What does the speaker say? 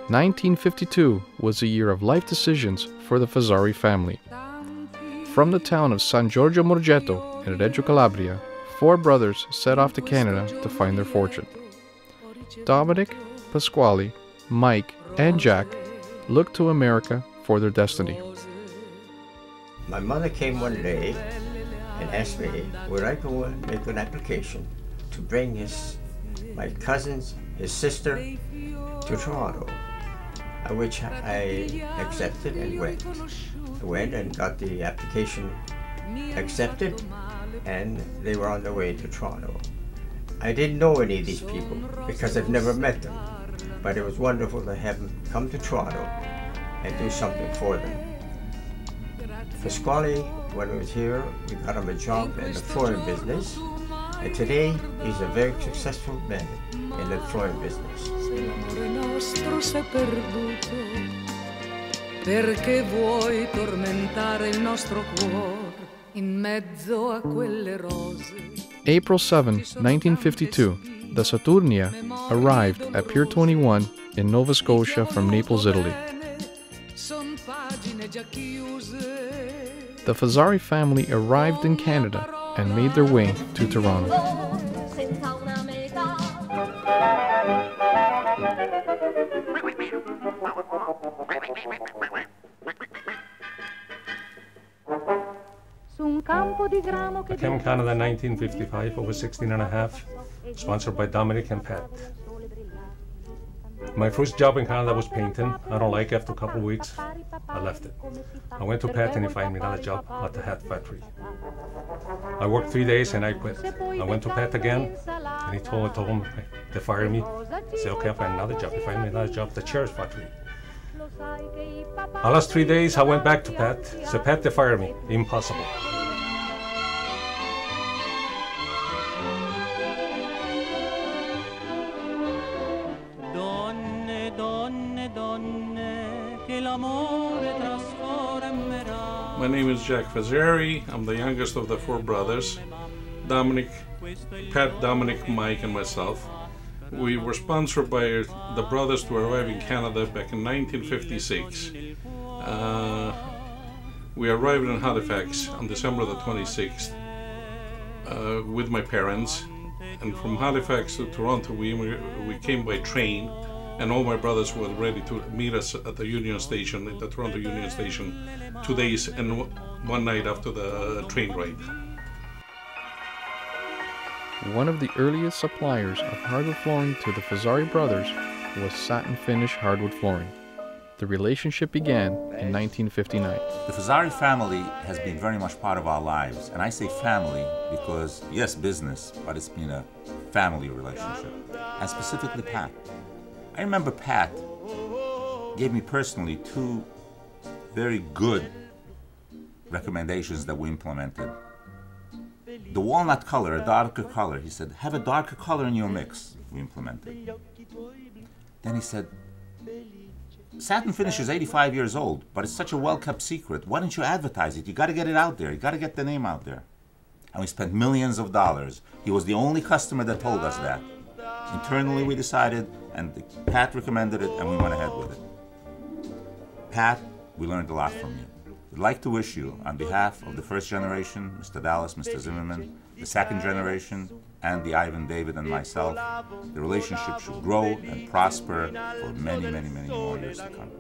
"1952 was a year of life decisions for the Fazzari family. From the town of San Giorgio Morgetto in Reggio Calabria, 4 brothers set off to Canada to find their fortune. Dominic, Pasquale, Mike, and Jack looked to America for their destiny. My mother came one day and asked me, would I go and make an application to bring my cousins, his sister, to Toronto, which I accepted and went. I went and got the application accepted, and they were on their way to Toronto. I didn't know any of these people because I've never met them, but it was wonderful to have them come to Toronto and do something for them. Pasquale, when he was here, we got him a job in the flooring business, and today he's a very successful man in the flooring business. Perché vuoi tormentare il nostro cuore in mezzo a quelle rose. April 7, 1952, the Saturnia arrived at Pier 21 in Nova Scotia from Naples, Italy. The Fazzari family arrived in Canada and made their way to Toronto. I came in Canada in 1955, over 16 and a half, sponsored by Dominic and Pat. My first job in Canada was painting. I don't like it. After a couple of weeks, I left it. I went to Pat and he found me another job at the hat factory. I worked 3 days and I quit. I went to Pat again and I told him they fired me. I said, okay, I'll find another job. They find me another job at the chairs factory. The last 3 days I went back to Pat. Said, Pat, they fired me. Impossible. My name is Jack Fazzari. I'm the youngest of the 4 brothers. Dominic, Pat, Dominic, Mike, and myself. We were sponsored by the brothers to arrive in Canada back in 1956. We arrived in Halifax on December the 26th with my parents. And from Halifax to Toronto, we came by train. And all my brothers were ready to meet us at the Union Station, at the Toronto Union Station, 2 days and 1 night after the train ride. One of the earliest suppliers of hardwood flooring to the Fazzari brothers was satin finish hardwood flooring. The relationship began in 1959. The Fazzari family has been very much part of our lives, and I say family because, yes, business, but it's been a family relationship, and specifically Pat. I remember Pat gave me personally 2 very good recommendations that we implemented. The walnut color, a darker color, he said, have a darker color in your mix, we implemented. Then he said, satin finish is 85 years old, but it's such a well-kept secret. Why don't you advertise it? You got to get it out there. You got to get the name out there. And we spent millions of dollars. He was the only customer that told us that. Internally we decided, and Pat recommended it, and we went ahead with it. Pat, we learned a lot from you. We'd like to wish you, on behalf of the first generation, Mr. Dallas, Mr. Zimmerman, the second generation, and the Ivan, David, and myself, the relationship should grow and prosper for many, many, many more years to come.